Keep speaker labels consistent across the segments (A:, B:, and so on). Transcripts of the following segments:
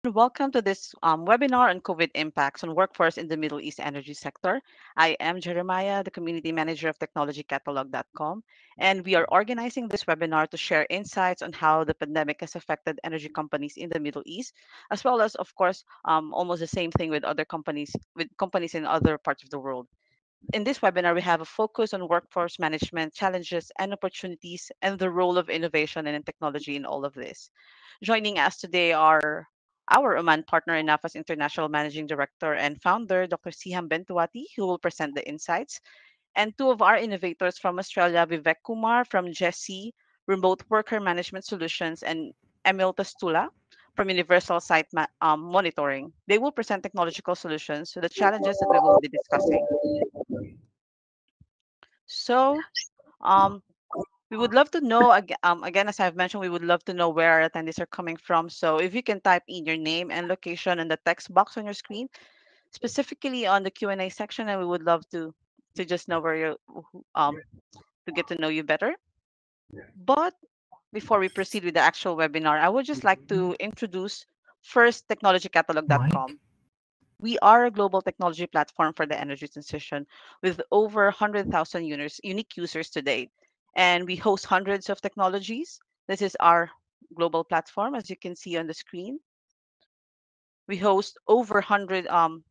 A: Welcome to this webinar on COVID impacts on workforce in the Middle East energy sector. I am Jeremiah, the community manager of TechnologyCatalogue.com, and we are organizing this webinar to share insights on how the pandemic has affected energy companies in the Middle East, as well as, of course, almost the same thing with companies in other parts of the world. In this webinar, we have a focus on workforce management challenges and opportunities and the role of innovation and technology in all of this. Joining us today are our Oman partner in NAFAS International Managing Director and Founder, Dr. Syham Bentouati, who will present the insights, and two of our innovators from Australia, Vivek Kumar from JESI, Remote Worker Management Solutions, and Emil Tastula from Universal Site Monitoring. They will present technological solutions to the challenges that we will be discussing. So, um, we would love to know again, as I've mentioned, we would love to know where our attendees are coming from. So, if you can type in your name and location in the text box on your screen, specifically on the Q&A section, and we would love to just know where you to get to know you better. But before we proceed with the actual webinar, I would just like to introduce first
B: Mike.
A: technologycatalog.com. We are a global technology platform for the energy transition with over 100,000 unique users to date. And we host hundreds of technologies. This is our global platform, as you can see on the screen. We host over hundreds of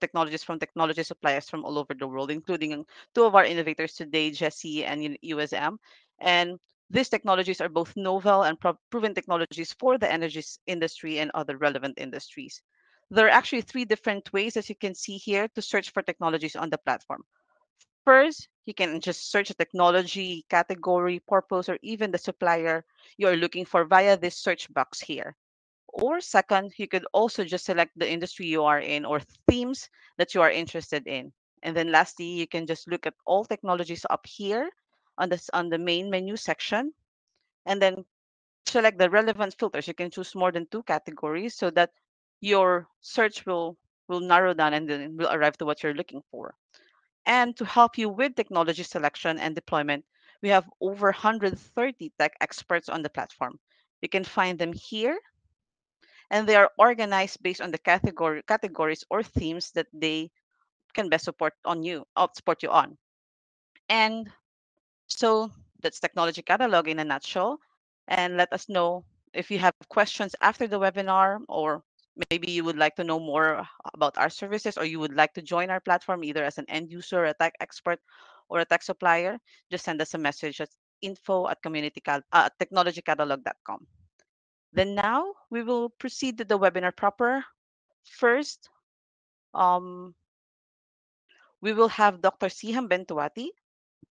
A: technologies from technology suppliers from all over the world, including two of our innovators today, JESI and USM. And these technologies are both novel and proven technologies for the industry and other relevant industries. There are actually three different ways, as you can see here, to search for technologies on the platform. First, you can just search a technology, category, purpose, or even the supplier you're looking for via this search box here. Or second, you could also just select the industry you are in or themes that you are interested in. And then lastly, you can just look at all technologies up here on the main menu section and then select the relevant filters. You can choose more than two categories so that your search will narrow down and then will arrive to what you're looking for. And to help you with technology selection and deployment, we have over 130 tech experts on the platform. You can find them here, and they are organized based on the categories or themes that they can best support you on. And so that's technology catalog in a nutshell. And let us know if you have questions after the webinar, or maybe you would like to know more about our services, or you would like to join our platform either as an end user, a tech expert, or a tech supplier. Just send us a message at technologycatalog.com. Then now we will proceed to the webinar proper. First, um, we will have Dr. Syham Bentouati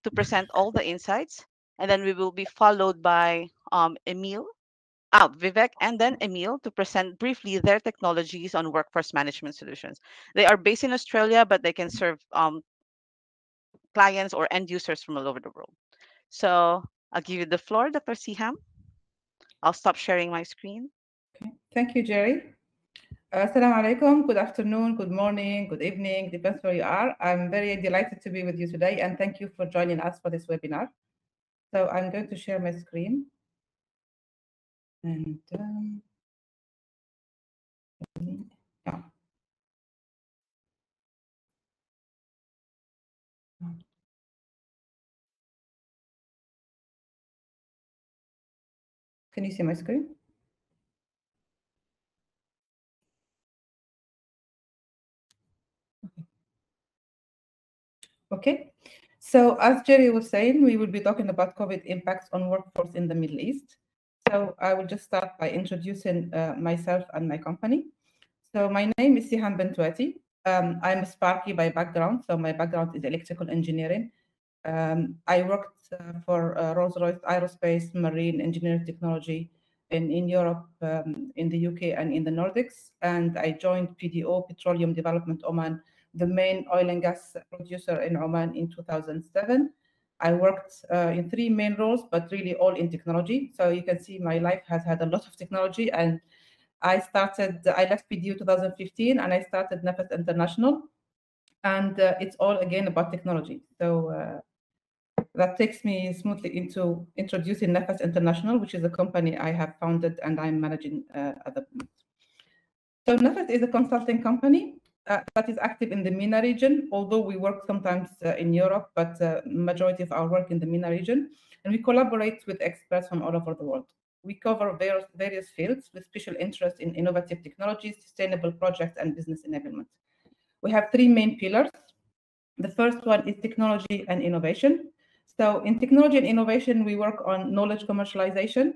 A: to present all the insights, and then we will be followed by Vivek, and then Emil to present briefly their technologies on workforce management solutions. They are based in Australia, but they can serve clients or end users from all over the world. So I'll give you the floor, Dr. Syham. I'll stop sharing my screen.
C: Okay. Thank you, Jerry. Assalamu alaikum. Good afternoon, good morning, good evening, depends where you are. I'm very delighted to be with you today, and thank you for joining us for this webinar. So I'm going to share my screen. And yeah. Can you see my screen? Okay. So as Jerry was saying, we will be talking about COVID impacts on workforce in the Middle East. So I will just start by introducing myself and my company. So my name is Syham Bentouati. I'm a Sparky by background, so my background is electrical engineering. I worked for Rolls-Royce Aerospace Marine Engineering Technology in Europe, in the UK, and in the Nordics. And I joined PDO, Petroleum Development Oman, the main oil and gas producer in Oman in 2007. I worked in three main roles, but really all in technology. So you can see my life has had a lot of technology. And I left PDO 2015 and I started NAFAS International. And it's all again about technology. So that takes me smoothly into introducing NAFAS International, which is a company I have founded and I'm managing at the moment. So NAFAS is a consulting company that is active in the MENA region, although we work sometimes in Europe, but majority of our work in the MENA region. And we collaborate with experts from all over the world. We cover various fields with special interest in innovative technologies, sustainable projects, and business enablement. We have three main pillars. The first one is technology and innovation. So in technology and innovation, we work on knowledge commercialization.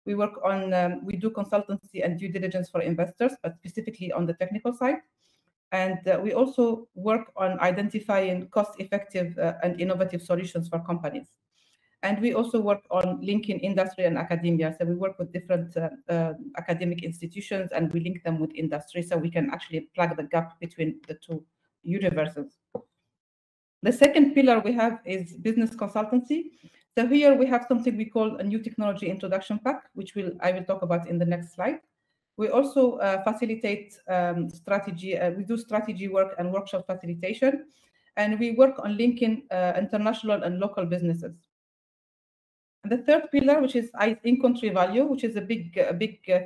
C: We work on, we do consultancy and due diligence for investors, but specifically on the technical side. And we also work on identifying cost-effective and innovative solutions for companies. And we also work on linking industry and academia. So we work with different academic institutions and we link them with industry so we can actually plug the gap between the two universes. The second pillar we have is business consultancy. So here we have something we call a new technology introduction pack, which I will talk about in the next slide. We also facilitate strategy. We do strategy work and workshop facilitation, and we work on linking international and local businesses. And the third pillar, which is in-country value, which is a big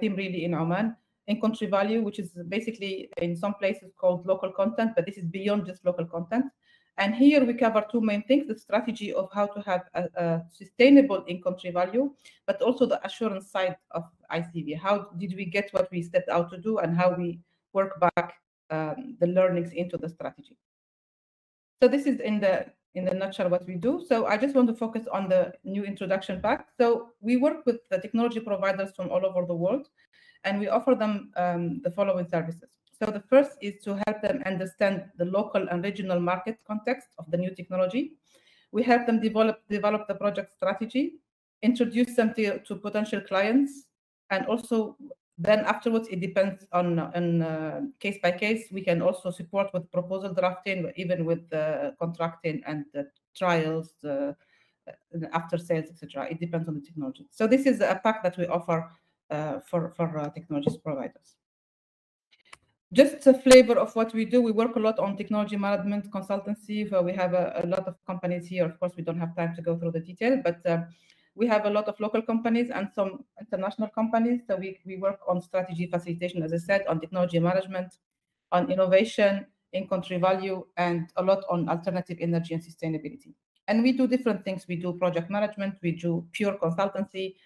C: theme really in Oman. In-country value, which is basically in some places called local content, but this is beyond just local content. And here we cover two main things: the strategy of how to have a sustainable in-country value, but also the assurance side of ICV. How did we get what we set out to do, and how we work back the learnings into the strategy. So this is in the nutshell what we do. So I just want to focus on the new introduction pack. So we work with the technology providers from all over the world, and we offer them the following services. So the first is to help them understand the local and regional market context of the new technology. We help them develop the project strategy, introduce them to potential clients, and also then afterwards it depends on case by case. We can also support with proposal drafting, even with contracting and trials, after sales, etc. It depends on the technology. So this is a pack that we offer for technology providers. Just a flavor of what we do. We work a lot on technology management consultancy, where we have a lot of companies here. Of course, we don't have time to go through the detail, but we have a lot of local companies and some international companies. So we work on strategy facilitation, as I said, on technology management, on innovation, in-country value, and a lot on alternative energy and sustainability. And we do different things. We do project management, we do pure consultancy,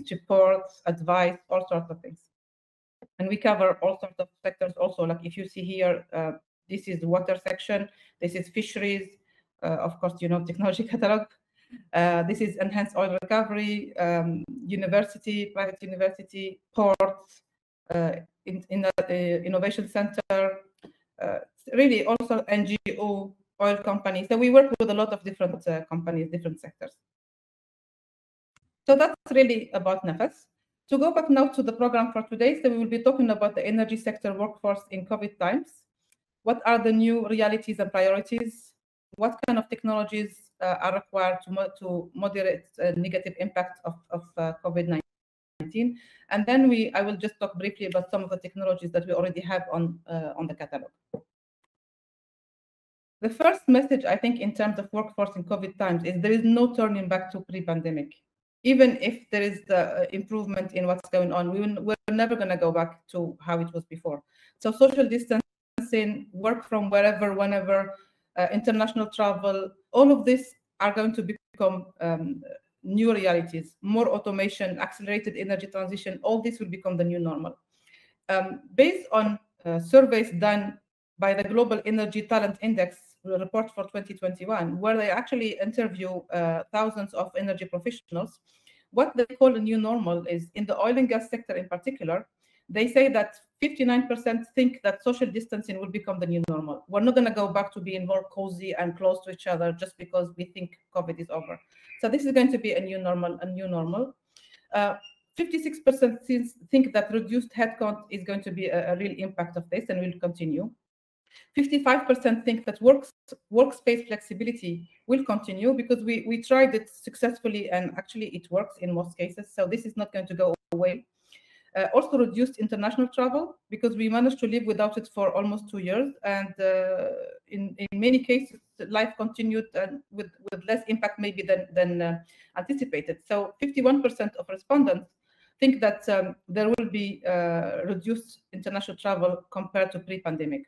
C: support, advice, all sorts of things. And we cover all sorts of sectors also. Like if you see here, this is the water section, this is fisheries, of course, you know, TechnologyCatalogue. This is enhanced oil recovery, university, private university, ports, innovation center, really also NGO, oil companies. So we work with a lot of different companies, different sectors. So that's really about NAFAS. To go back now to the program for today, so we will be talking about the energy sector workforce in COVID times. What are the new realities and priorities? What kind of technologies are required to moderate negative impact of COVID-19? And then I will just talk briefly about some of the technologies that we already have on the catalog. The first message, I think, in terms of workforce in COVID times is there is no turning back to pre-pandemic. Even if there is the improvement in what's going on, we're never going to go back to how it was before. So social distancing, work from wherever, whenever, international travel, all of this are going to become new realities. More automation, accelerated energy transition, all this will become the new normal. Based on surveys done by the Global Energy Talent Index report for 2021, where they actually interview thousands of energy professionals, what they call a new normal is, in the oil and gas sector in particular, they say that 59% think that social distancing will become the new normal. We're not going to go back to being more cozy and close to each other just because we think COVID is over. So this is going to be a new normal, 56% think that reduced headcount is going to be a real impact of this and will continue. 55% think that workspace flexibility will continue because we tried it successfully and actually it works in most cases. So this is not going to go away. Also reduced international travel because we managed to live without it for almost 2 years. And in many cases, life continued with less impact maybe than anticipated. So 51% of respondents think that there will be reduced international travel compared to pre-pandemic.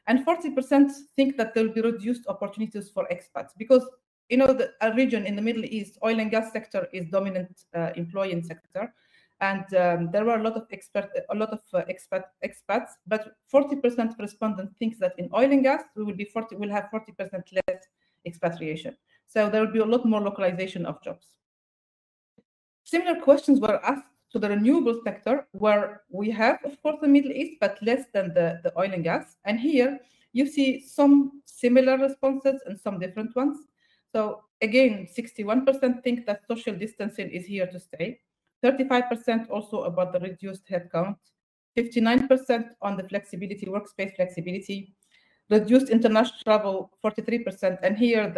C: And 40% think that there will be reduced opportunities for expats because, you know, a region in the Middle East, oil and gas sector is dominant employing sector. And there were a lot of expats, but 40% of respondents think that in oil and gas, we'll have 40% less expatriation. So there will be a lot more localization of jobs. Similar questions were asked to the renewable sector, where we have, of course, the Middle East, but less than the oil and gas. And here you see some similar responses and some different ones. So again, 61% think that social distancing is here to stay. 35% also about the reduced headcount. 59% on the flexibility, workspace flexibility. Reduced international travel, 43%, and here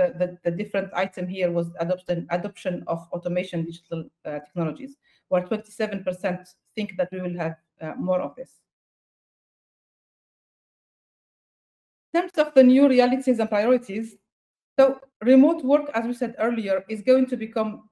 C: the different item here was adoption of automation digital technologies, where 27% think that we will have more of this. In terms of the new realities and priorities, so remote work, as we said earlier, is going to become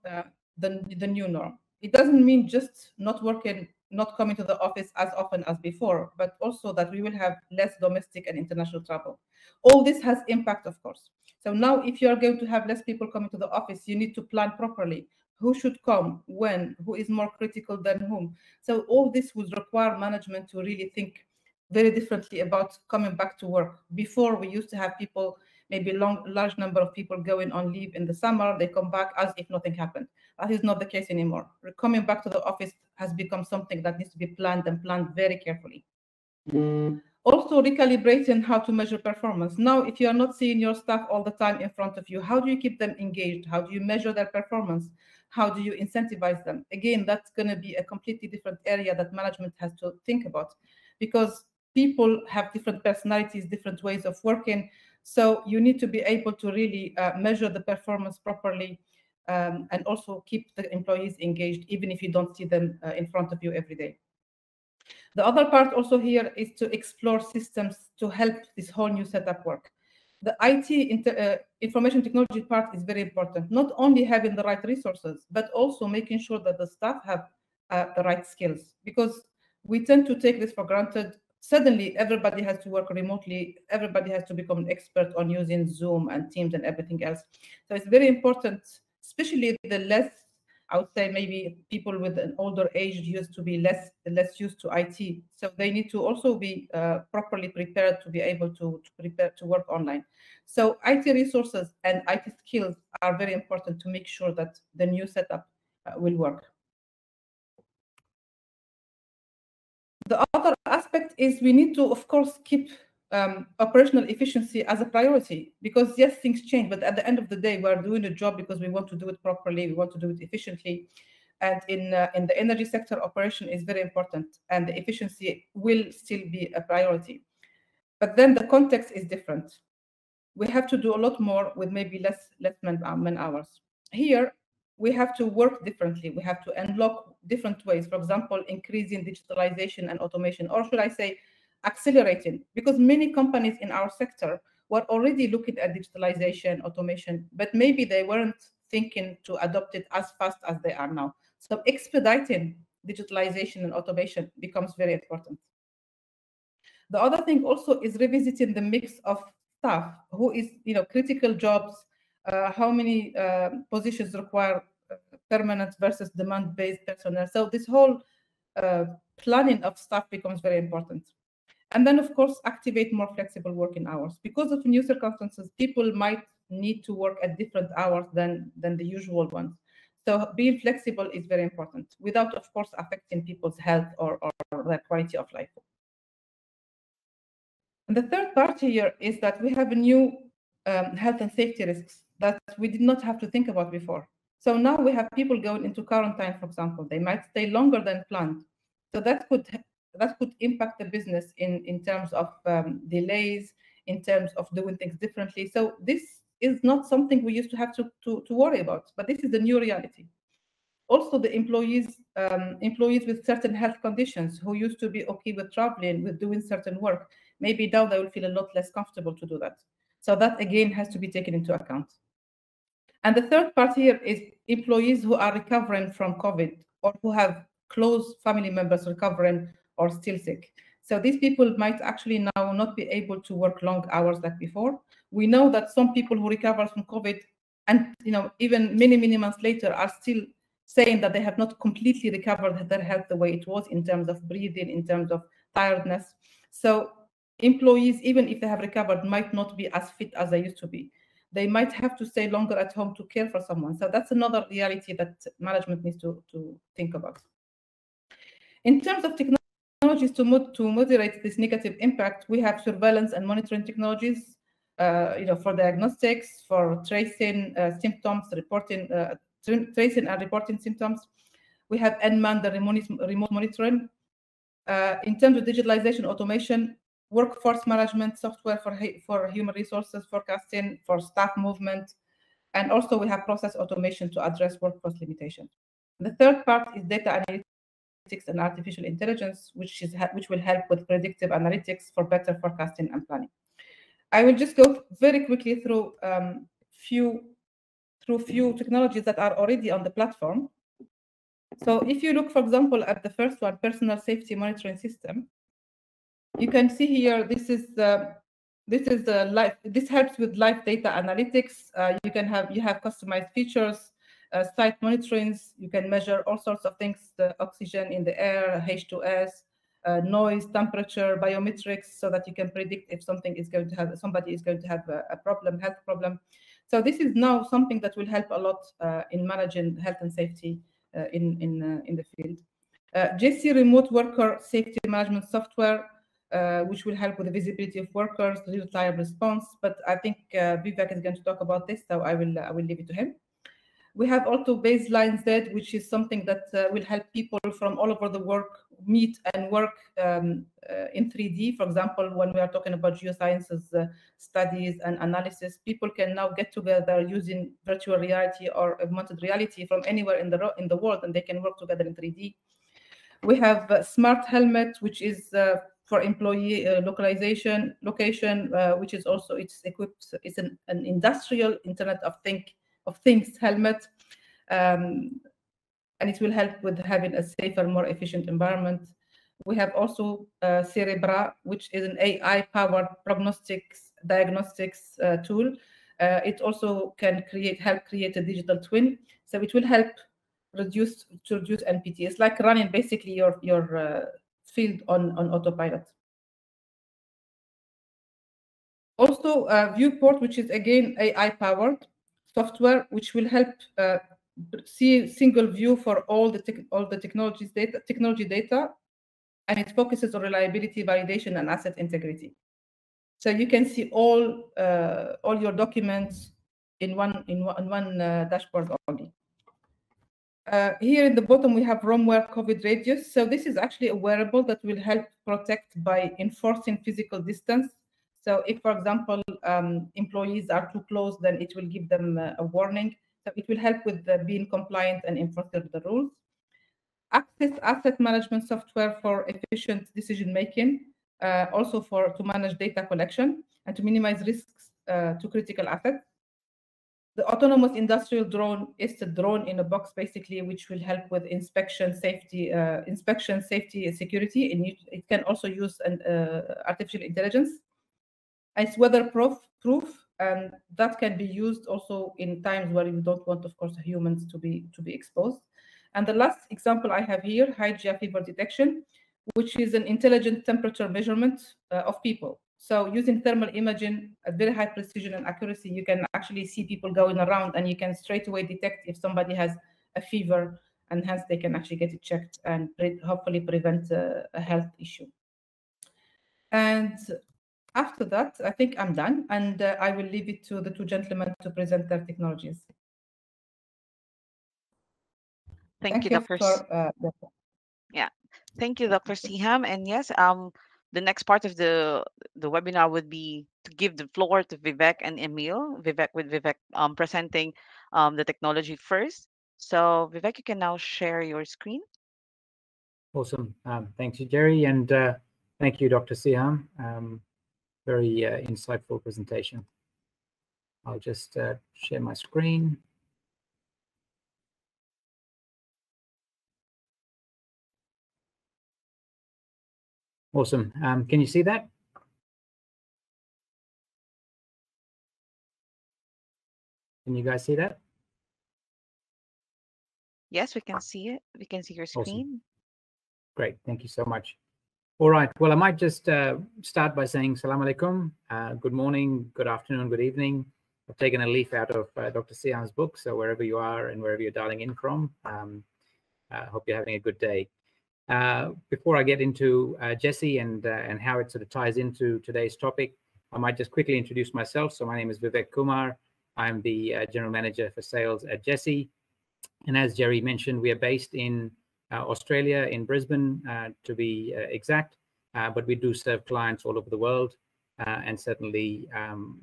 C: the new norm. It doesn't mean just not working, not coming to the office as often as before, but also that we will have less domestic and international travel. All this has impact, of course. So now if you are going to have less people coming to the office, you need to plan properly. Who should come, when, who is more critical than whom? So all this would require management to really think very differently about coming back to work. Before, we used to have people, maybe large number of people going on leave in the summer, they come back as if nothing happened. That is not the case anymore. Coming back to the office has become something that needs to be planned and planned very carefully. Also recalibrating how to measure performance. Now, if you are not seeing your staff all the time in front of you, how do you keep them engaged? How do you measure their performance? How do you incentivize them? Again, that's going to be a completely different area that management has to think about, because people have different personalities, different ways of working. So you need to be able to really measure the performance properly, and also keep the employees engaged, even if you don't see them in front of you every day. The other part also here is to explore systems to help this whole new setup work. The IT, information technology part is very important, not only having the right resources, but also making sure that the staff have the right skills, because we tend to take this for granted. Suddenly, everybody has to work remotely. Everybody has to become an expert on using Zoom and Teams and everything else. So it's very important, especially the less, I would say maybe people with an older age used to be less used to IT. So they need to also be properly prepared to be able to prepare to work online. So IT resources and IT skills are very important to make sure that the new setup will work. The other aspect is we need to, of course, keep operational efficiency as a priority, because yes, things change, but at the end of the day, we're doing a job because we want to do it properly, we want to do it efficiently. And in the energy sector, operation is very important, and the efficiency will still be a priority. But then the context is different. We have to do a lot more with maybe less man hours. Here, we have to work differently. We have to unlock different ways. For example, increasing digitalization and automation, or should I say, accelerating, because many companies in our sector were already looking at digitalization, automation, but maybe they weren't thinking to adopt it as fast as they are now. So expediting digitalization and automation becomes very important. The other thing also is revisiting the mix of staff, who is, critical jobs, how many positions require permanent versus demand-based personnel. So this whole planning of staff becomes very important. And then, of course, activate more flexible working hours. Because of new circumstances, people might need to work at different hours than the usual ones. So being flexible is very important, without, of course, affecting people's health or their quality of life. And the third part here is that we have a new health and safety risks that we did not have to think about before. So now we have people going into quarantine, for example. They might stay longer than planned. So that could impact the business in terms of delays, in terms of doing things differently. So this is not something we used to have to worry about, but this is the new reality. Also, the employees with certain health conditions who used to be okay with traveling, with doing certain work, maybe now they will feel a lot less comfortable to do that. So that, again, has to be taken into account. And the third part here is employees who are recovering from COVID or who have close family members recovering or still sick. So these people might actually now not be able to work long hours like before. We know that some people who recover from COVID and even many months later are still saying that they have not completely recovered their health the way it was in terms of breathing, in terms of tiredness. So employees, even if they have recovered, might not be as fit as they used to be. They might have to stay longer at home to care for someone. So that's another reality that management needs to think about. In terms of technologies to moderate this negative impact, we have surveillance and monitoring technologies, for diagnostics, for tracing symptoms, tracing and reporting symptoms. We have unmanned remote monitoring. In terms of digitalization, automation, workforce management software for human resources forecasting, for staff movement, and also we have process automation to address workforce limitations. The third part is data analytics and artificial intelligence, which will help with predictive analytics for better forecasting and planning. I will just go very quickly through few technologies that are already on the platform. So if you look, for example, at the first one, personal safety monitoring system, you can see here this helps with live data analytics. You have customized features, site monitorings. You can measure all sorts of things: the oxygen in the air, H2S, noise, temperature, biometrics, so that you can predict if somebody is going to have a health problem. So this is now something that will help a lot in managing health and safety in the field. JESI remote worker safety management software, which will help with the visibility of workers, real-time response. But I think Vivek is going to talk about this, so I will leave it to him. We have also Baseline Z, which is something that will help people from all over the world meet and work in 3D. For example, when we are talking about geosciences studies and analysis, people can now get together using virtual reality or augmented reality from anywhere in the world, and they can work together in 3D. We have Smart Helmet, which is for employee location, which is also it's an industrial Internet of Things helmet, and it will help with having a safer, more efficient environment. We have also Cerebra, which is an AI-powered diagnostics tool. It also can help create a digital twin, so it will help reduce NPT. It's like running basically your field on autopilot. Also, Viewport, which is again AI-powered software, which will help see single view for all the technology data, and it focuses on reliability, validation, and asset integrity. So you can see all your documents in one dashboard only. Here in the bottom, we have ROMware COVID Radius. So this is actually a wearable that will help protect by enforcing physical distance. So if, for example, employees are too close, then it will give them a warning. So it will help with being compliant and enforcing the rules. Access asset management software for efficient decision-making, also to manage data collection and to minimize risks to critical assets. The autonomous industrial drone is a drone in a box, basically, which will help with inspection, safety, security, and it can also use artificial intelligence. It's weatherproof, and that can be used also in times where you don't want, of course, humans to be exposed. And the last example I have here, Hygia fever detection, which is an intelligent temperature measurement of people. So using thermal imaging at very high precision and accuracy, you can actually see people going around, and you can straight away detect if somebody has a fever, and hence they can actually get it checked and hopefully prevent a health issue. And after that, I think I'm done, and I will leave it to the two gentlemen to present their technologies.
A: Thank you, Dr. Yeah, thank you, Dr. Syham. And yes, the next part of the webinar would be to give the floor to Vivek and Emil. Vivek presenting the technology first. So Vivek, you can now share your screen.
B: Awesome. Thank you, Jerry, and thank you, Dr. Syham. Very insightful presentation. I'll just share my screen. Awesome. Can you see that? Can you guys see that?
A: Yes, we can see it. We can see your screen.
B: Awesome. Great. Thank you so much. All right. Well, I might just start by saying salam alaikum. Good morning, good afternoon, good evening. I've taken a leaf out of Dr. Syham's book, so wherever you are and wherever you're dialing in from, I hope you're having a good day. Before I get into JESI and how it sort of ties into today's topic, I might just quickly introduce myself. So my name is Vivek Kumar. I'm the General Manager for Sales at JESI. And as Jerry mentioned, we are based in Australia, in Brisbane, to be exact, but we do serve clients all over the world, and certainly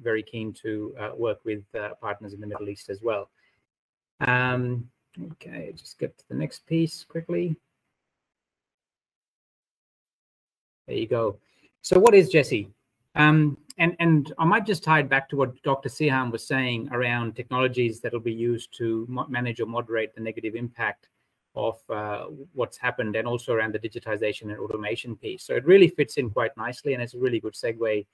B: very keen to work with partners in the Middle East as well. Okay, just get to the next piece quickly. There you go. So what is JESI? And I might just tie it back to what Dr. Syham was saying around technologies that will be used to manage or moderate the negative impact of what's happened, and also around the digitization and automation piece. So it really fits in quite nicely, and it's a really good segue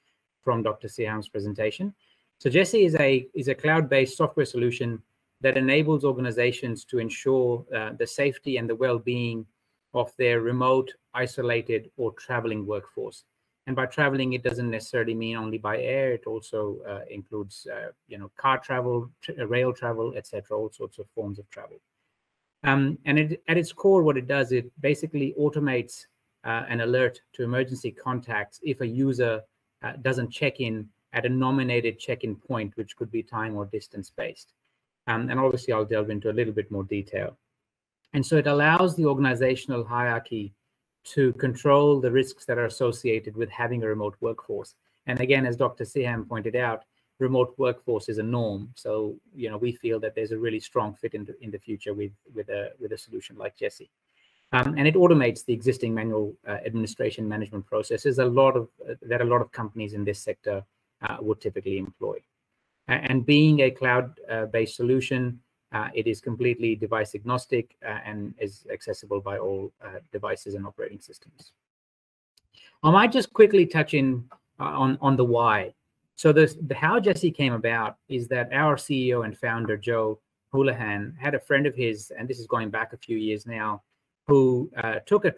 B: from Dr. Syham's presentation. So JESI is a cloud-based software solution that enables organizations to ensure the safety and the well-being of their remote, isolated, or traveling workforce. And by traveling, it doesn't necessarily mean only by air. It also includes, car travel, rail travel, etc., all sorts of forms of travel. And at its core, what it does, it basically automates an alert to emergency contacts if a user doesn't check in at a nominated check-in point, which could be time or distance-based. And obviously, I'll delve into a little bit more detail. And so it allows the organizational hierarchy to control the risks that are associated with having a remote workforce. And again, as Dr. Syham pointed out, remote workforce is a norm. So, we feel that there's a really strong fit in the future with a solution like JESI. And it automates the existing manual administration management processes, a lot of companies in this sector would typically employ. And being a cloud-based solution, it is completely device agnostic and is accessible by all devices and operating systems. I might just quickly touch in on the why. So how JESI came about is that our CEO and founder, Joe Houlihan, had a friend of his, and this is going back a few years now, who took a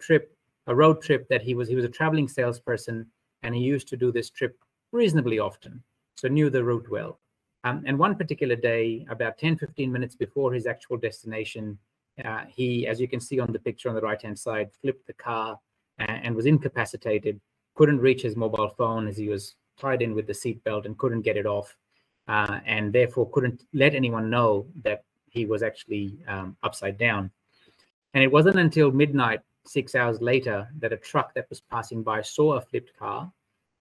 B: road trip that he was a traveling salesperson, and he used to do this trip reasonably often, so knew the route well. And one particular day, about 10-15 minutes before his actual destination, he, as you can see on the picture on the right-hand side, flipped the car and was incapacitated, couldn't reach his mobile phone as he was tied in with the seatbelt and couldn't get it off, and therefore couldn't let anyone know that he was actually upside down. And it wasn't until midnight, 6 hours later, that a truck that was passing by saw a flipped car,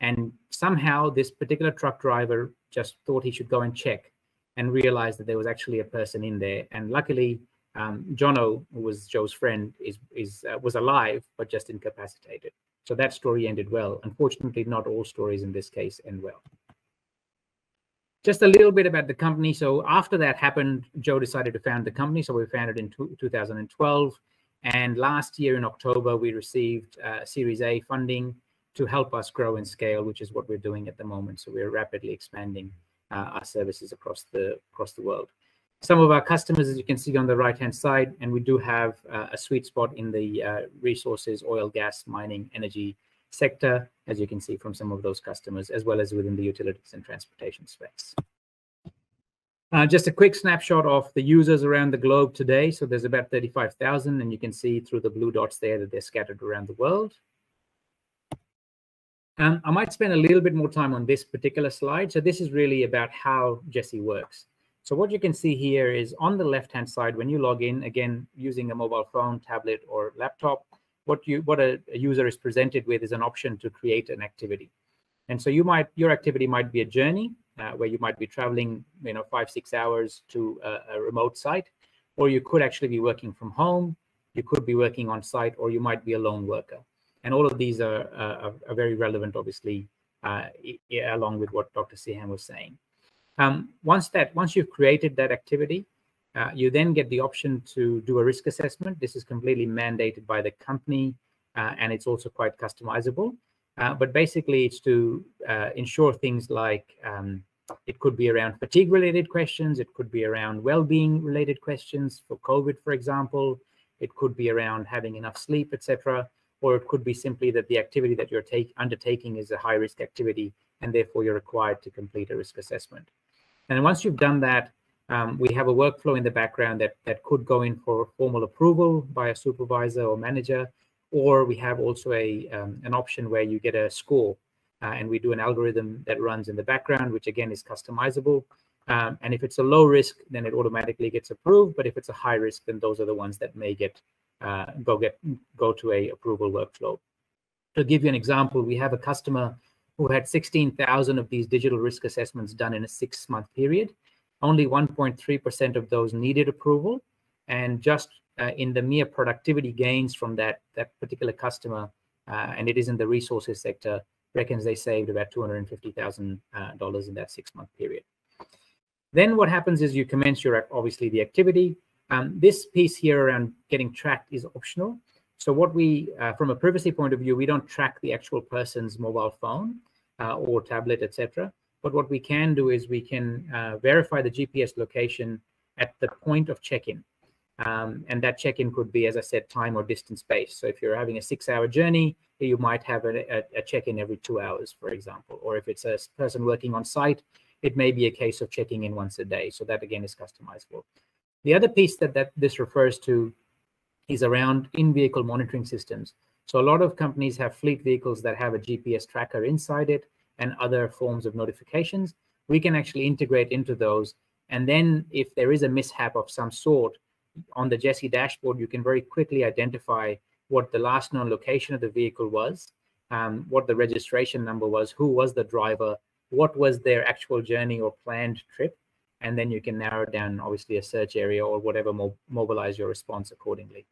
B: and somehow this particular truck driver just thought he should go and check and realized that there was actually a person in there. And luckily, Jono, who was Joe's friend, was alive, but just incapacitated. So that story ended well. Unfortunately, not all stories in this case end well. Just a little bit about the company. So after that happened, Joe decided to found the company. So we founded in 2012. And last year in October, we received Series A funding to help us grow and scale, which is what we're doing at the moment. So we're rapidly expanding our services across the world. Some of our customers, as you can see on the right-hand side, and we do have a sweet spot in the resources, oil, gas, mining, energy sector, as you can see from some of those customers, as well as within the utilities and transportation space. Just a quick snapshot of the users around the globe today. So there's about 35,000, and you can see through the blue dots there that they're scattered around the world. I might spend a little bit more time on this particular slide. So this is really about how JESI works. So what you can see here is on the left-hand side, when you log in, again, using a mobile phone, tablet, or laptop, what a user is presented with is an option to create an activity. And so your activity might be a journey where you might be traveling, 5-6 hours to a remote site, or you could actually be working from home, you could be working on site, or you might be a lone worker. And all of these are very relevant, obviously, along with what Dr. Syham was saying. Once you've created that activity, you then get the option to do a risk assessment. This is completely mandated by the company, and it's also quite customizable. But basically, it's to ensure things like it could be around fatigue-related questions. It could be around well-being-related questions for COVID, for example. It could be around having enough sleep, etc. Or it could be simply that the activity that you're undertaking is a high-risk activity, and therefore you're required to complete a risk assessment. And once you've done that, we have a workflow in the background that could go in for formal approval by a supervisor or manager, or we have also an option where you get a score, and we do an algorithm that runs in the background, which again is customizable. And if it's a low risk, then it automatically gets approved. But if it's a high risk, then those are the ones that may go to a approval workflow. To give you an example, we have a customer who had 16,000 of these digital risk assessments done in a 6-month period. Only 1.3% of those needed approval, and just in the mere productivity gains from that particular customer, and it is in the resources sector, reckons they saved about $250,000 in that 6-month period. Then what happens is you commence obviously the activity. This piece here around getting tracked is optional. So what we, from a privacy point of view, we don't track the actual person's mobile phone or tablet, etc. But what we can do is we can verify the GPS location at the point of check-in. And that check-in could be, as I said, time or distance based. So if you're having a 6-hour journey, you might have a check-in every 2 hours, for example. Or if it's a person working on site, it may be a case of checking in once a day. So that, again, is customizable. The other piece that this refers to is around in-vehicle monitoring systems. So a lot of companies have fleet vehicles that have a GPS tracker inside it and other forms of notifications. We can actually integrate into those. And then if there is a mishap of some sort, on the JESI dashboard, you can very quickly identify what the last known location of the vehicle was, what the registration number was, who was the driver, what was their actual journey or planned trip, and then you can narrow down, obviously, a search area or whatever, mobilize your response accordingly.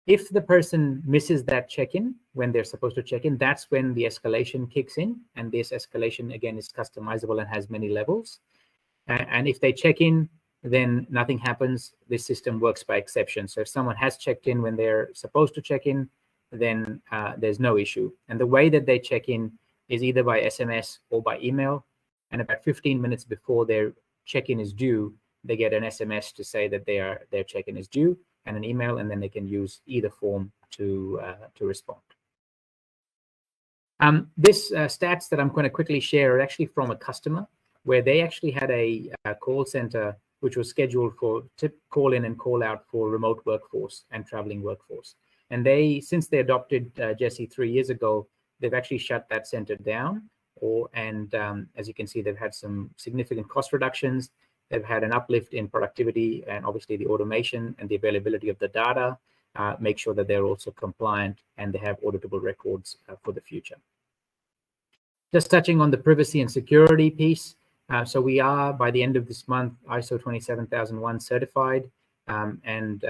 B: If the person misses that check-in when they're supposed to check in, that's when the escalation kicks in. And this escalation, again, is customizable and has many levels. And if they check in, then nothing happens. This system works by exception. So if someone has checked in when they're supposed to check in, then there's no issue. And the way that they check in is either by SMS or by email. And about 15 minutes before their check-in is due, they get an SMS to say that their check-in is due, and an email, and then they can use either form to respond. This stats that I'm going to quickly share are actually from a customer, where they actually had a call center which was scheduled for call in and call out for remote workforce and traveling workforce. And since they adopted JESI 3 years ago, they've actually shut that center down. As you can see, they've had some significant cost reductions. They've had an uplift in productivity, and obviously the automation and the availability of the data make sure that they're also compliant and they have auditable records for the future. Just touching on the privacy and security piece. So we are, by the end of this month, ISO 27001 certified, and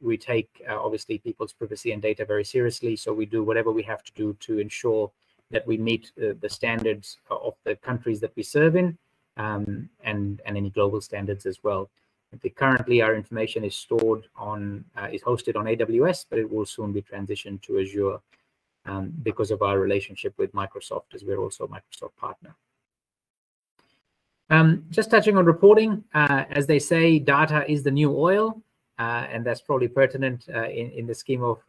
B: we take, obviously, people's privacy and data very seriously. So we do whatever we have to do to ensure that we meet the standards of the countries that we serve in, and any global standards as well. Currently, our information is stored is hosted on AWS, but it will soon be transitioned to Azure because of our relationship with Microsoft, as we're also a Microsoft partner. Just touching on reporting, as they say, data is the new oil, and that's probably pertinent in the scheme of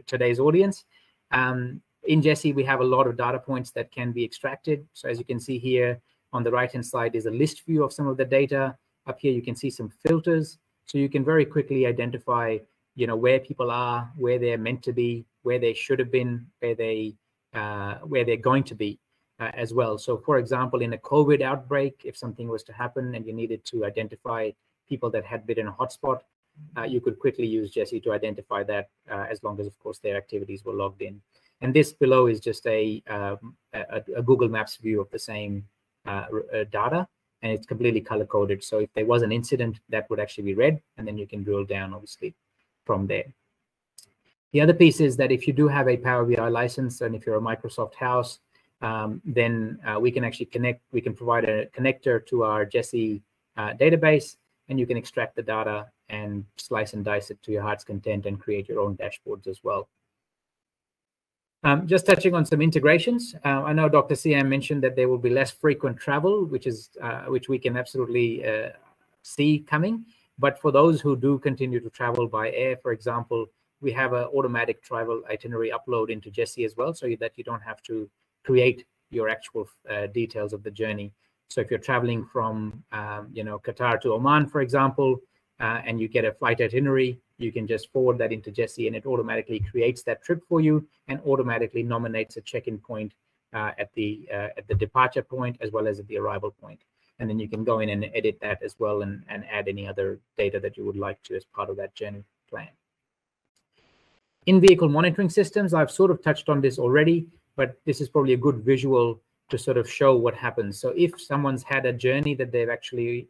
B: today's audience. In JESI, we have a lot of data points that can be extracted. So as you can see here on the right-hand side is a list view of some of the data. Up here, you can see some filters. So you can very quickly identify, where people are, where they're meant to be, where they should have been, where they're going to be as well. So for example, in a COVID outbreak, if something was to happen and you needed to identify people that had been in a hotspot, you could quickly use JESI to identify that, as long as, of course, their activities were logged in. And this below is just a Google Maps view of the same data, and it's completely color-coded. So if there was an incident, that would actually be red, and then you can drill down, obviously, from there. The other piece is that if you do have a Power BI license, and if you're a Microsoft house, then we can actually we can provide a connector to our JESI database, and you can extract the data and slice and dice it to your heart's content and create your own dashboards as well. Just touching on some integrations. I know Dr. Syham mentioned that there will be less frequent travel, which we can absolutely see coming. But for those who do continue to travel by air, for example, we have an automatic travel itinerary upload into JESI as well, so that you don't have to create your actual details of the journey. So if you're traveling from, Qatar to Oman, for example, and you get a flight itinerary, you can just forward that into JESI, and it automatically creates that trip for you and automatically nominates a check-in point at the departure point as well as at the arrival point. And then you can go in and edit that as well and add any other data that you would like to as part of that journey plan. In-vehicle monitoring systems, I've sort of touched on this already, but this is probably a good visual to sort of show what happens. So if someone's had a journey that they've actually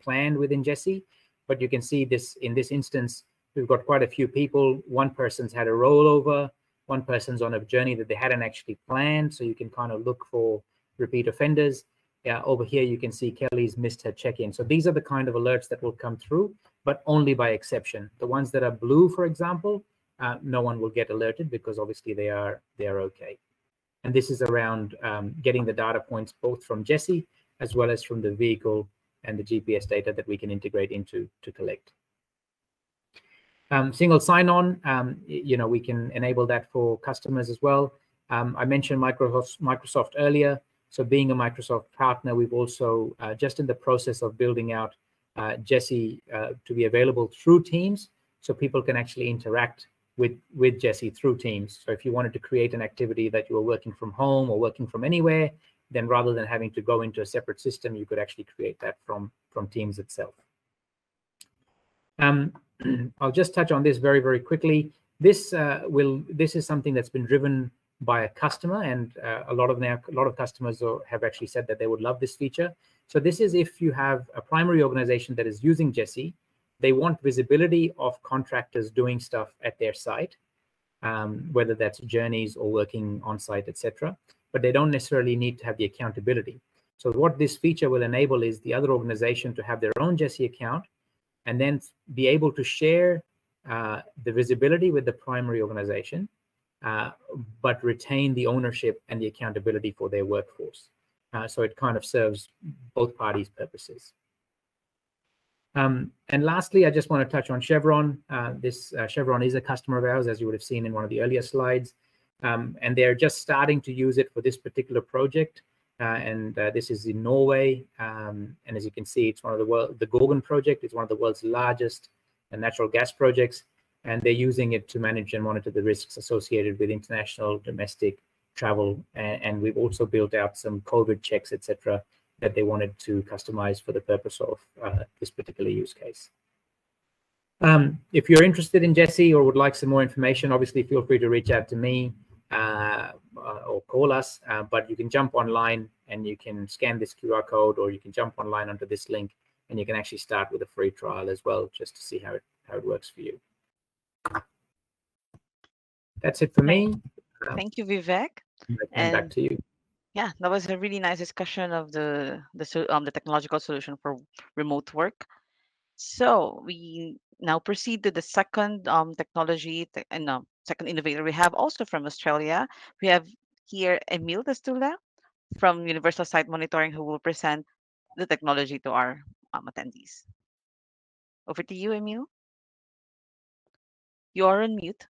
B: planned within JESI, but you can see this in this instance, we've got quite a few people. One person's had a rollover, one person's on a journey that they hadn't actually planned, so you can kind of look for repeat offenders. Over here, you can see Kelly's missed her check-in. So these are the kind of alerts that will come through, but only by exception. The ones that are blue, for example, no one will get alerted because obviously they are okay. And this is around getting the data points both from JESI as well as from the vehicle and the GPS data that we can integrate into to collect. Single sign-on, we can enable that for customers as well. I mentioned Microsoft earlier. So being a Microsoft partner, we've also just in the process of building out JESI to be available through Teams, so people can actually interact with JESI through Teams. So if you wanted to create an activity that you were working from home or working from anywhere, then rather than having to go into a separate system, you could actually create that from Teams itself. I'll just touch on this very, very quickly. This is something that's been driven by a customer, and a lot of customers have actually said that they would love this feature. So this is if you have a primary organization that is using JESI, they want visibility of contractors doing stuff at their site, whether that's journeys or working on site, etc. But they don't necessarily need to have the accountability. So what this feature will enable is the other organization to have their own JESI account and then be able to share the visibility with the primary organization, but retain the ownership and the accountability for their workforce. So it kind of serves both parties' purposes. And lastly, I just want to touch on Chevron. Chevron is a customer of ours, as you would have seen in one of the earlier slides. And they're just starting to use it for this particular project. This is in Norway. And as you can see, it's one of the Gorgon project. It's one of the world's largest natural gas projects. And they're using it to manage and monitor the risks associated with international, domestic travel. And we've also built out some COVID checks, etc., that they wanted to customize for the purpose of this particular use case. If you're interested in JESI or would like some more information, obviously feel free to reach out to me or call us, but you can jump online and you can scan this QR code, or you can jump online onto this link and you can actually start with a free trial as well, just to see how it works for you. That's it for me.
A: Thank you, Vivek.
B: And back to you.
A: Yeah, that was a really nice discussion of the technological solution for remote work. So we now proceed to the second second innovator we have also from Australia. We have here Emil Destula from Universal Site Monitoring, who will present the technology to our attendees. Over to you, Emil. You are on mute.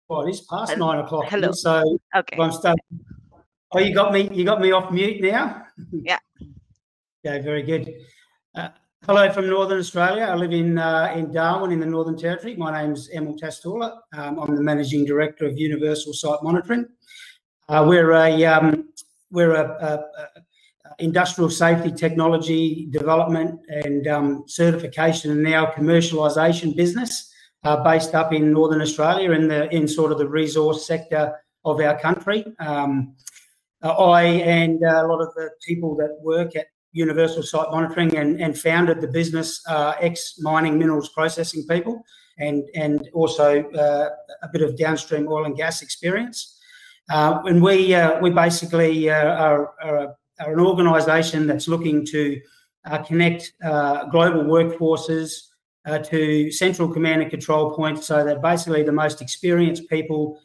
D: Well, it's past 9 o'clock.
A: Hello.
D: So
A: okay.
D: I'm starting. Oh, you got me off mute now?
A: Yeah.
D: Okay, very good. Hello from Northern Australia. I live in Darwin in the Northern Territory. My name's Emil Destula. I'm the Managing Director of Universal Site Monitoring. We're a industrial safety technology development and certification and now commercialisation business based up in Northern Australia in sort of the resource sector of our country. I and a lot of the people that work at Universal Site Monitoring and founded the business ex-mining minerals processing people and also a bit of downstream oil and gas experience. And we basically are an organisation that's looking to connect global workforces to central command and control points, so that basically the most experienced people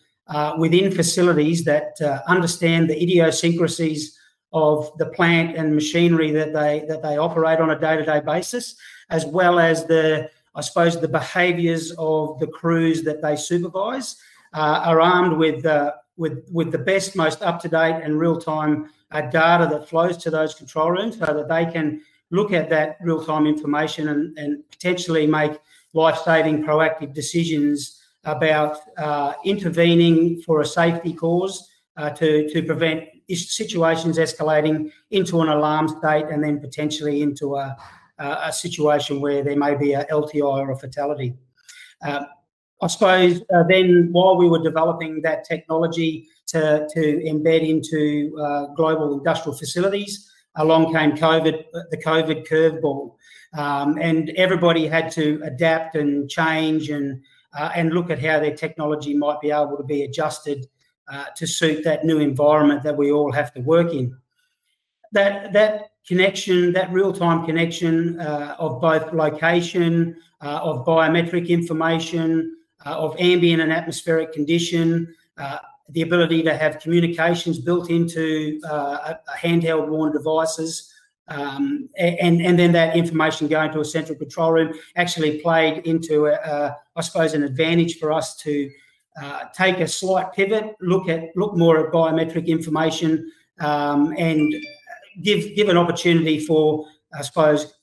D: within facilities that understand the idiosyncrasies of the plant and machinery that they operate on a day-to-day basis, as well as the behaviours of the crews that they supervise, are armed with the best, most up-to-date and real-time data that flows to those control rooms, so that they can look at that real-time information and potentially make life-saving proactive decisions about intervening for a safety cause to prevent situations escalating into an alarm state and then potentially into a situation where there may be a LTI or a fatality. I suppose then, while we were developing that technology to embed into global industrial facilities, along came COVID, the COVID curveball, and everybody had to adapt and change and look at how their technology might be able to be adjusted to suit that new environment that we all have to work in. That connection, that real-time connection of both location, of biometric information, of ambient and atmospheric condition, the ability to have communications built into handheld worn devices, and then that information going to a central control room actually played into, I suppose, an advantage for us to take a slight pivot, look more at biometric information, and give an opportunity for, I suppose,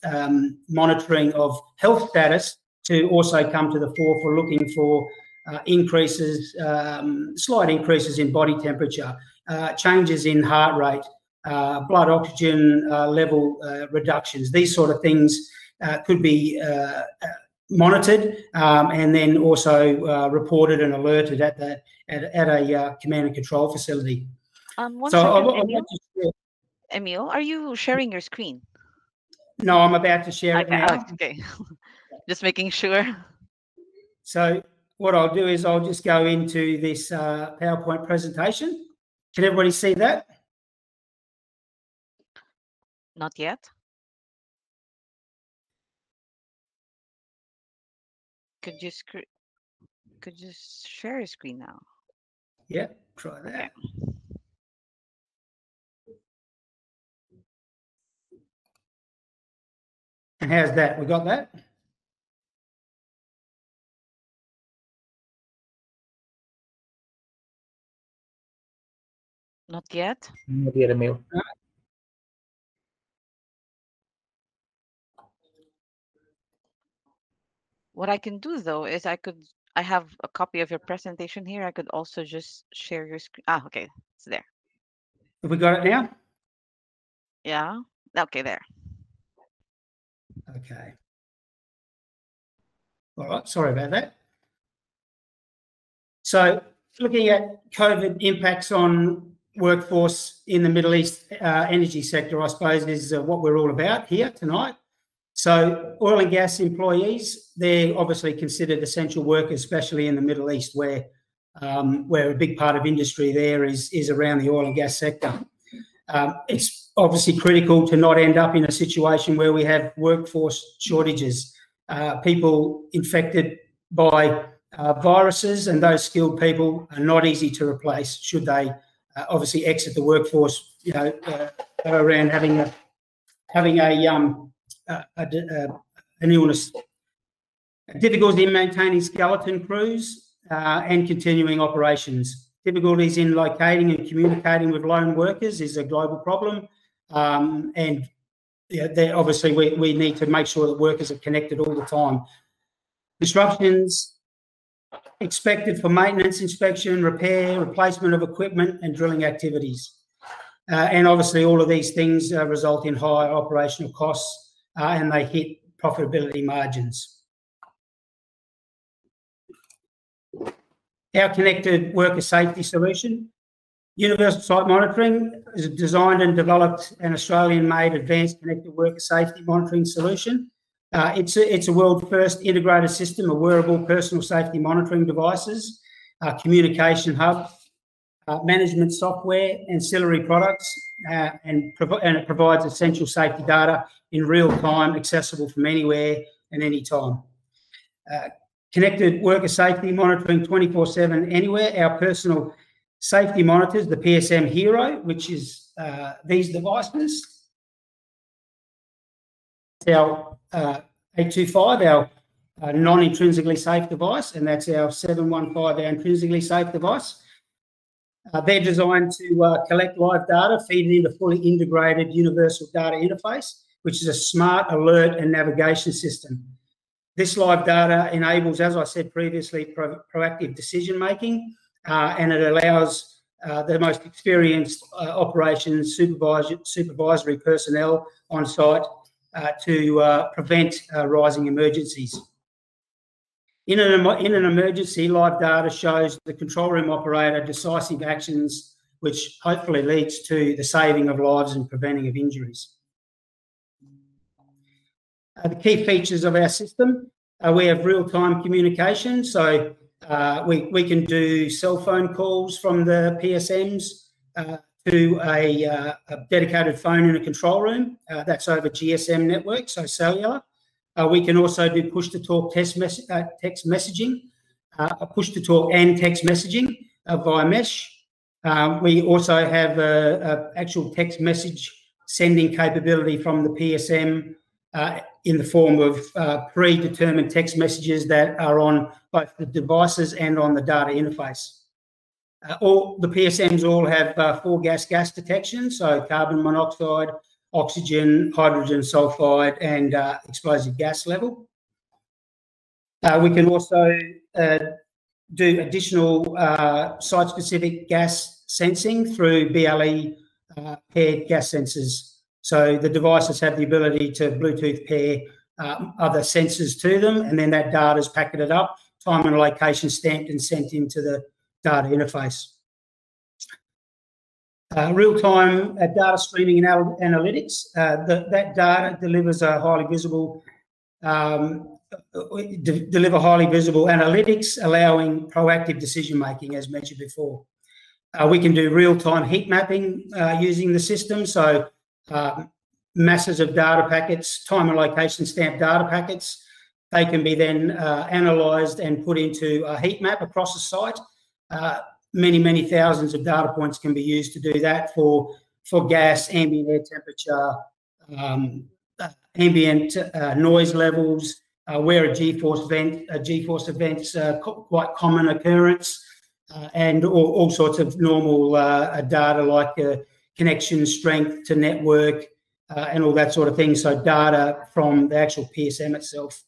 D: monitoring of health status to also come to the fore, for looking for increases, slight increases in body temperature, changes in heart rate, blood oxygen level reductions. These sort of things could be monitored and then also reported and alerted at a command and control facility.
A: One
D: So
A: second, Emil, are you sharing your screen?
D: No, I'm about to share it
A: Okay,
D: now.
A: okay. Just making sure.
D: So what I'll do is I'll just go into this PowerPoint presentation. Can everybody see that?
A: Not yet. Could you share your screen now?
D: Yeah, try that.
A: Okay.
D: And how's that? We got that?
A: Not yet.
B: Not yet, Emil.
A: What I can do though is I have a copy of your presentation here. I could also just share your screen. Ah, okay, it's there.
D: Have we got it now?
A: Yeah. Okay, there.
D: Okay. All right, sorry about that. So looking at COVID impacts on workforce in the Middle East energy sector, I suppose, is what we're all about here tonight. So oil and gas employees, they're obviously considered essential workers, especially in the Middle East, where a big part of industry there is around the oil and gas sector. It's obviously critical to not end up in a situation where we have workforce shortages, people infected by viruses, and those skilled people are not easy to replace should they obviously exit the workforce, around having an illness. Difficulty in maintaining skeleton crews and continuing operations. Difficulties in locating and communicating with lone workers is a global problem, and obviously we need to make sure that workers are connected all the time. Disruptions expected for maintenance, inspection, repair, replacement of equipment and drilling activities. And obviously all of these things result in higher operational costs and they hit profitability margins. Our connected worker safety solution. Universal Site Monitoring is designed and developed an Australian-made advanced connected worker safety monitoring solution. It's a world-first integrated system of wearable personal safety monitoring devices, communication hub, management software, ancillary products, and it provides essential safety data in real time, accessible from anywhere and any time. Connected worker safety monitoring 24/7 anywhere. Our personal safety monitors, the PSM Hero, which is these devices. Our 825, our non-intrinsically safe device, and that's our 715, our intrinsically safe device. They're designed to collect live data, feed it into fully integrated universal data interface, which is a smart alert and navigation system. This live data enables, as I said previously, proactive decision-making, and it allows the most experienced operations supervisory personnel on site to prevent rising emergencies. In an emergency, live data shows the control room operator decisive actions, which hopefully leads to the saving of lives and preventing of injuries. The key features of our system, we have real-time communication, so we can do cell phone calls from the PSMs to a dedicated phone in a control room. That's over GSM network, so cellular. We can also do push-to-talk text messaging, push-to-talk and text messaging via mesh. We also have actual text message sending capability from the PSM in the form of predetermined text messages that are on both the devices and on the data interface. All the PSMs all have 4 gas detection, so carbon monoxide, oxygen, hydrogen sulfide, and explosive gas level. We can also do additional site-specific gas sensing through BLE paired gas sensors. So the devices have the ability to Bluetooth pair other sensors to them, and then that data is packeted up, time and location stamped and sent into the data interface. Real-time data streaming and analytics. That data delivers a highly visible analytics, allowing proactive decision-making, as mentioned before. We can do real-time heat mapping using the system, so masses of data packets, time and location stamped data packets, they can be then analysed and put into a heat map across the site. Many thousands of data points can be used to do that for gas, ambient air temperature, ambient noise levels, where a G-force event's quite common occurrence, and all sorts of normal data like connection strength to network and all that sort of thing. So data from the actual PSM itself.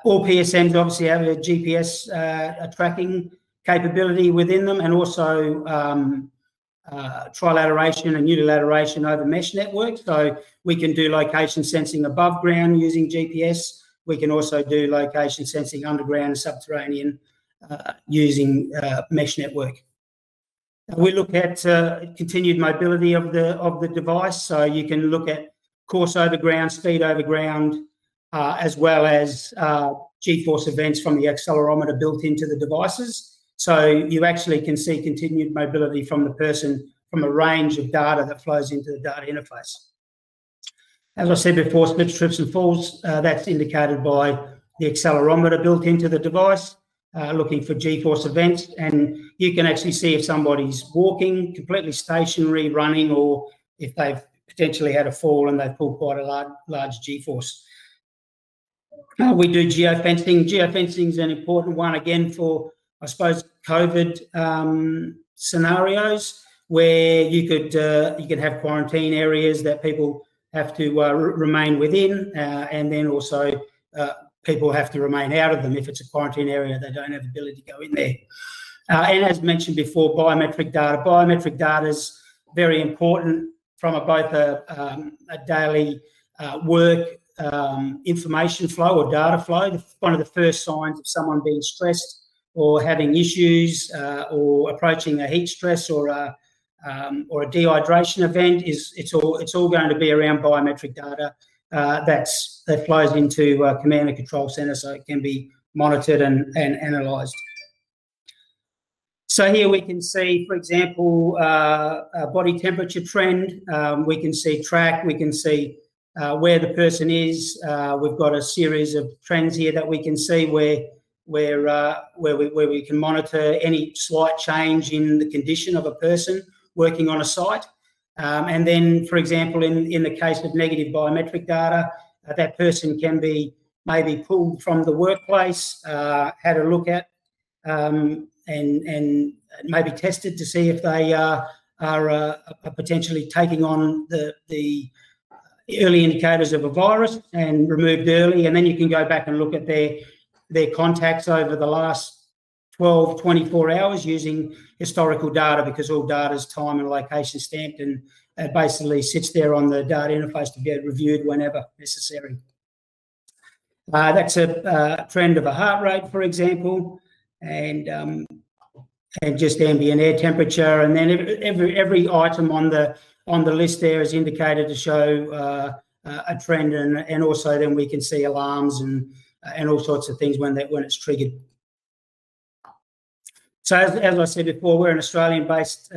D: All PSMs obviously have a GPS tracking capability within them, and also trilateration and unilateration over mesh network. So we can do location sensing above ground using GPS. We can also do location sensing underground and subterranean using mesh network. We look at continued mobility of the device, so you can look at course over ground, speed over ground, as well as G-force events from the accelerometer built into the devices. So you actually can see continued mobility from the person from a range of data that flows into the data interface. As I said before, slips, trips and falls, that's indicated by the accelerometer built into the device, looking for G-force events, and you can actually see if somebody's walking, completely stationary, running, or if they've potentially had a fall and they've pulled quite a large G-force. We do geofencing. Geofencing is an important one, again, for, I suppose, COVID scenarios where you could have quarantine areas that people have to remain within, and then also people have to remain out of them. If it's a quarantine area, they don't have the ability to go in there. And as mentioned before, biometric data. Biometric data is very important from both a daily work information flow or data flow. One of the first signs of someone being stressed or having issues or approaching a heat stress or a dehydration event is it's all going to be around biometric data that flows into a command and control center, so it can be monitored and analysed. So here we can see, for example, a body temperature trend. We can see track. We can see where the person is. We've got a series of trends here that we can see where we can monitor any slight change in the condition of a person working on a site. And then, for example, in the case of negative biometric data, that person can be maybe pulled from the workplace, had a look at, and maybe tested to see if they are potentially taking on the early indicators of a virus, and removed early. And then you can go back and look at their contacts over the last 12, 24 hours using historical data, because all data is time and location stamped, and it basically sits there on the data interface to get reviewed whenever necessary. That's a trend of a heart rate, for example, and just ambient air temperature. And then every item on the list there is indicated to show a trend, and also then we can see alarms and all sorts of things when it's triggered. So as I said before, we're an Australian-based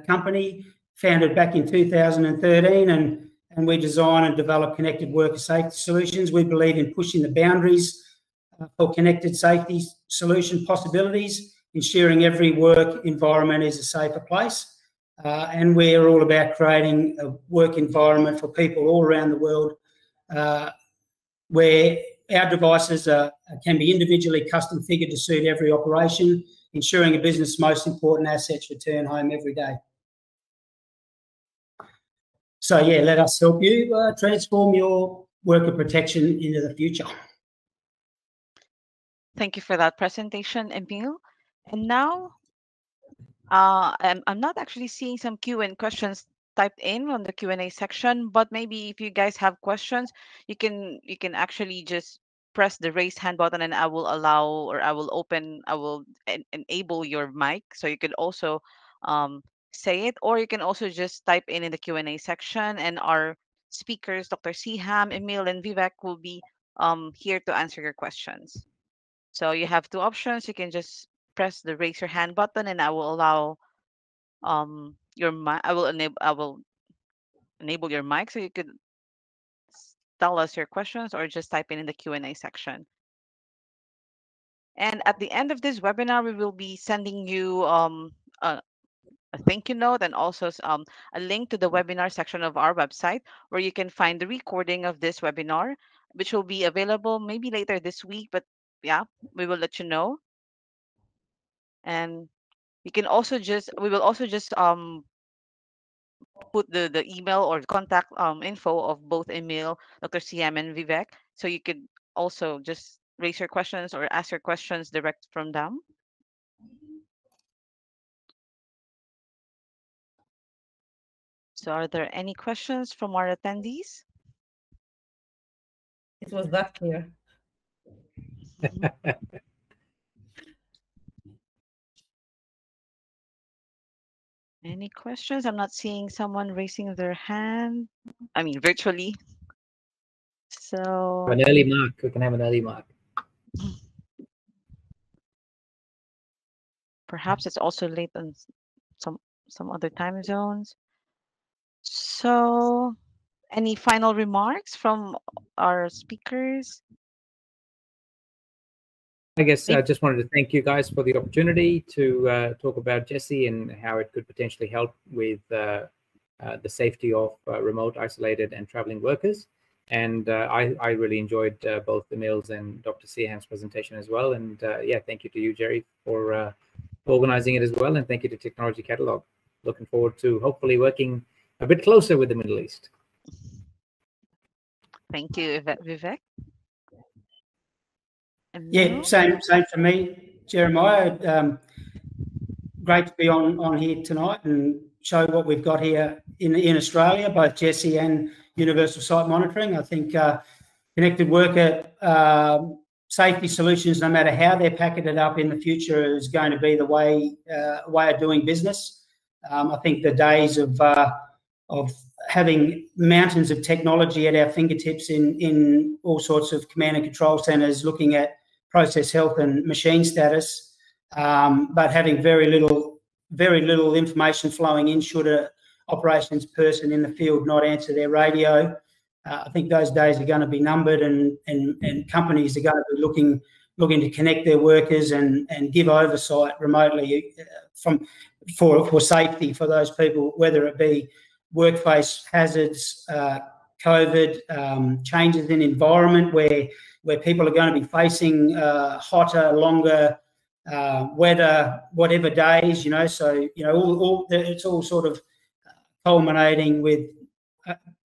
D: company founded back in 2013, and we design and develop connected worker safety solutions. We believe in pushing the boundaries for connected safety solution possibilities, ensuring every work environment is a safer place. And we're all about creating a work environment for people all around the world where our devices can be individually custom figured to suit every operation, ensuring a business' most important assets return home every day. So yeah, let us help you transform your worker protection into the future.
A: Thank you for that presentation, Emil. And now, I'm not actually seeing some Q&A questions typed in on the Q&A section, but maybe if you guys have questions, you can actually just press the raise hand button, and I will allow, or I will enable your mic, so you could also say it, or you can also just type in the Q&A section, and our speakers, Dr. Syham, Emil, and Vivek, will be here to answer your questions. So you have two options. You can just press the raise your hand button, and I will allow your mic. I will enable your mic, so you could tell us your questions, or just type in the Q&A section. And at the end of this webinar, we will be sending you a thank you note, and also a link to the webinar section of our website, where you can find the recording of this webinar, which will be available maybe later this week, but yeah, we will let you know. And you can also we will also just put the email or contact info of both Emil, Dr. Syham, and Vivek, so you could also just raise your questions or ask your questions direct from them. So are there any questions from our attendees?
C: It was that clear.
A: Any questions? I'm not seeing someone raising their hand. I mean, virtually. So
B: An early mark. We can have an early mark.
A: Perhaps it's also late on some other time zones. So any final remarks from our speakers?
B: I guess I just wanted to thank you guys for the opportunity to talk about JESI and how it could potentially help with the safety of remote, isolated, and traveling workers. And I really enjoyed both Emil's and Dr. Syham's presentation as well. And yeah, thank you to you, Jerry, for organizing it as well. And thank you to TechnologyCatalogue. Looking forward to hopefully working a bit closer with the Middle East.
A: Thank you, Vivek.
D: Yeah, same for me, Jeremiah. Great to be on here tonight and show what we've got here in Australia, both JESI and Universal Site Monitoring. I think connected worker safety solutions, no matter how they're packaged up in the future, is going to be the way of doing business. I think the days of having mountains of technology at our fingertips in all sorts of command and control centres, looking at process health and machine status, but having very little information flowing in should a operations person in the field not answer their radio, I think those days are going to be numbered, and companies are going to be looking to connect their workers and give oversight remotely from for safety for those people, whether it be workplace hazards, COVID, changes in environment where people are going to be facing hotter, longer, wetter, whatever days, So, it's all sort of culminating with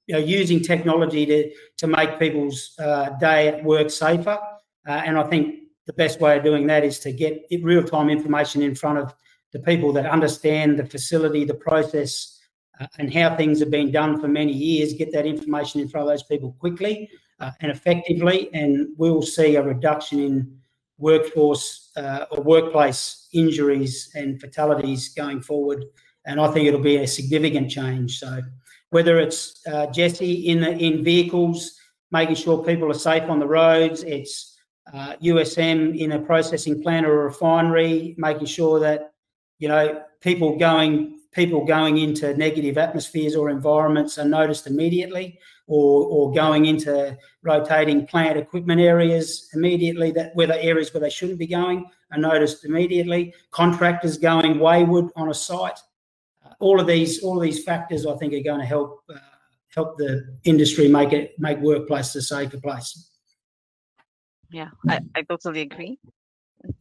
D: using technology to make people's day at work safer. And I think the best way of doing that is to get real-time information in front of the people that understand the facility, the process, and how things have been done for many years. Get that information in front of those people quickly and effectively, and we'll see a reduction in workforce or workplace injuries and fatalities going forward. And I think it'll be a significant change. So whether it's JESI in vehicles, making sure people are safe on the roads, it's USM in a processing plant or a refinery, making sure that people going into negative atmospheres or environments are noticed immediately, or going into rotating plant equipment areas immediately, that whether areas where they shouldn't be going are noticed immediately. Contractors going wayward on a site. All of these factors, I think, are going to help the industry make workplace a safer place.
A: Yeah, I totally agree.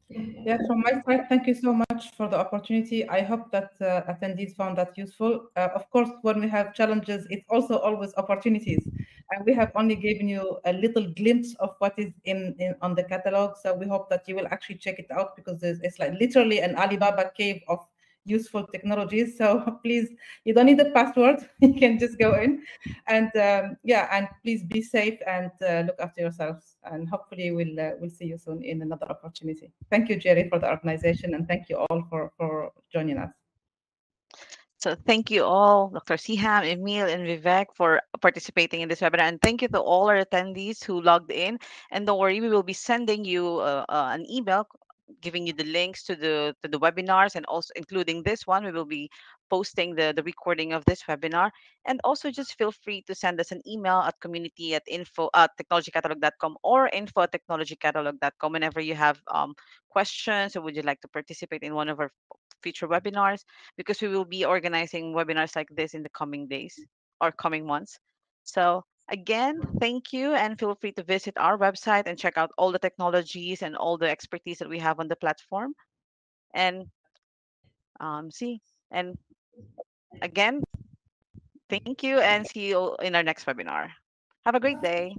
C: Yeah, from my side, thank you so much for the opportunity. I hope that attendees found that useful. Of course, when we have challenges, it's also always opportunities. And we have only given you a little glimpse of what is in on the catalog. So we hope that you will actually check it out, because it's like literally an Alibaba cave of useful technologies. So please, you don't need a password. You can just go in, and and please be safe and look after yourselves. And hopefully we'll see you soon in another opportunity. Thank you, Jerry, for the organization, and thank you all for joining us.
A: So thank you all, Dr. Syham, Emil, and Vivek, for participating in this webinar. And thank you to all our attendees who logged in. And don't worry, we will be sending you an email giving you the links to the webinars, and also including this one. We will be posting the recording of this webinar. And also just feel free to send us an email at community at info@technologycatalog.com or info@technologycatalog.com whenever you have questions, or would you like to participate in one of our future webinars, because we will be organizing webinars like this in the coming days or coming months. So again, thank you, and feel free to visit our website and check out all the technologies and all the expertise that we have on the platform. And see, and again, thank you, and see you in our next webinar. Have a great day.